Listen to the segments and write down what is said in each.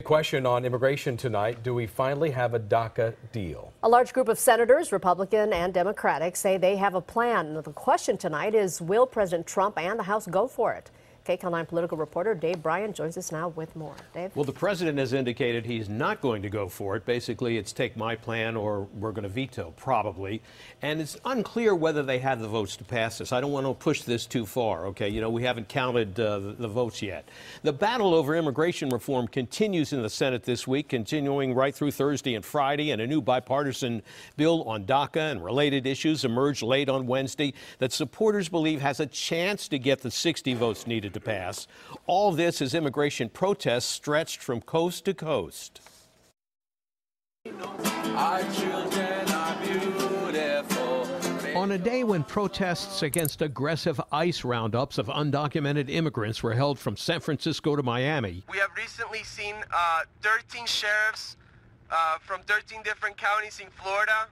Question on immigration tonight. Do we finally have a DACA deal? A large group of senators, Republican and Democratic, say they have a plan. The question tonight is, will President Trump and the House go for it? KCAL 9 political reporter Bryan joins us now with more. Dave? Well, the president has indicated he's not going to go for it. Basically, it's take my plan or we're going to veto, probably. And it's unclear whether they have the votes to pass this. I don't want to push this too far, okay? You know, we haven't counted the votes yet. The battle over immigration reform continues in the Senate this week, continuing right through Thursday and Friday, and a new bipartisan bill on DACA and related issues emerged late on Wednesday that supporters believe has a chance to get the 60 votes needed to pass. All this as immigration protests stretched from coast to coast. Our children are beautiful. On a day when protests against aggressive ICE roundups of undocumented immigrants were held from San Francisco to Miami. We have recently seen 13 sheriffs from 13 different counties in Florida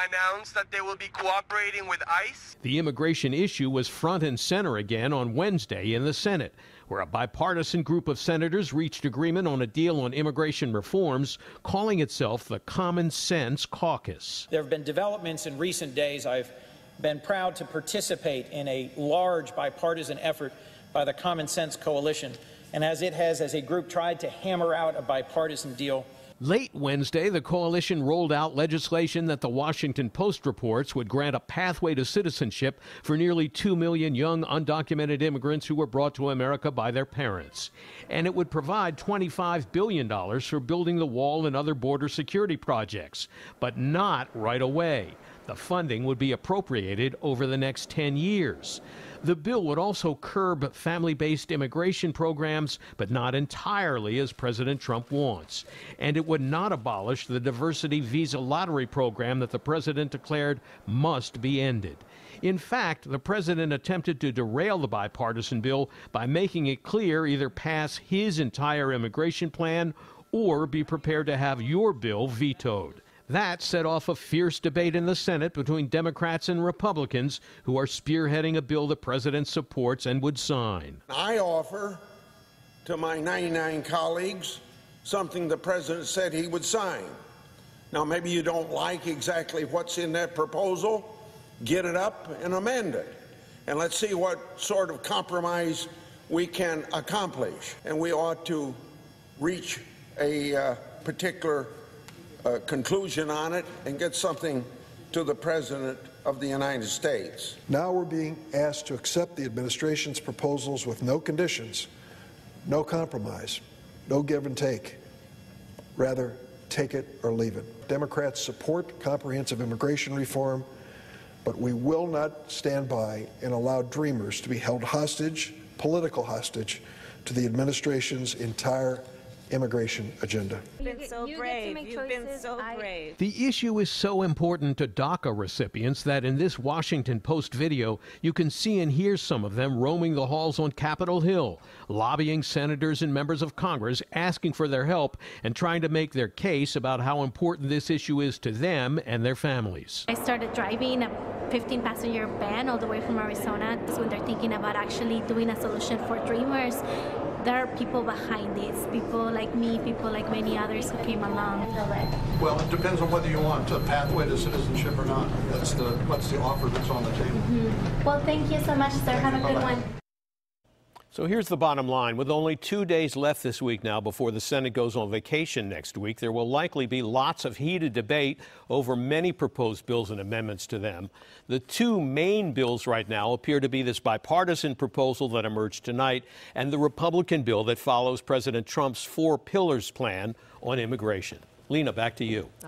announced that they will be cooperating with ICE. The immigration issue was front and center again on Wednesday in the Senate, where a bipartisan group of senators reached agreement on a deal on immigration reforms, calling itself the Common Sense Caucus. There have been developments in recent days. I've been proud to participate in a large bipartisan effort by the Common Sense Coalition, and as it has, as a group, tried to hammer out a bipartisan deal. Late Wednesday, the coalition rolled out legislation that the Washington Post reports would grant a pathway to citizenship for nearly 2 million young undocumented immigrants who were brought to America by their parents. And it would provide $25 billion for building the wall and other border security projects, but not right away. The funding would be appropriated over the next 10 years. The bill would also curb family-based immigration programs, but not entirely as President Trump wants. And it would not abolish the diversity visa lottery program that the president declared must be ended. In fact, the president attempted to derail the bipartisan bill by making it clear either pass his entire immigration plan or be prepared to have your bill vetoed. That set off a fierce debate in the Senate between Democrats and Republicans who are spearheading a bill the president supports and would sign. I offer to my 99 colleagues something the president said he would sign. Now, maybe you don't like exactly what's in that proposal. Get it up and amend it. And let's see what sort of compromise we can accomplish. And we ought to reach a particular conclusion on it and get something to the President of the United States. Now we're being asked to accept the administration's proposals with no conditions, no compromise, no give and take. Rather, take it or leave it. Democrats support comprehensive immigration reform, but we will not stand by and allow dreamers to be held hostage, political hostage, to the administration's entire immigration agenda. You've been so brave. You've been so brave. The issue is so important to DACA recipients that in this Washington Post video, you can see and hear some of them roaming the halls on Capitol Hill, lobbying senators and members of Congress, asking for their help and trying to make their case about how important this issue is to them and their families. I started driving a 15-passenger van all the way from Arizona. That's when they're thinking about actually doing a solution for dreamers. There are people behind this, people like me, people like many others who came along. Well, it depends on whether you want a pathway to citizenship or not. That's the offer that's on the table. Well, thank you so much, sir. Have a good one. So here's the bottom line. With only 2 days left this week now before the Senate goes on vacation next week, there will likely be lots of heated debate over many proposed bills and amendments to them. The two main bills right now appear to be this bipartisan proposal that emerged tonight and the Republican bill that follows President Trump's 4 pillars plan on immigration. Lena, back to you.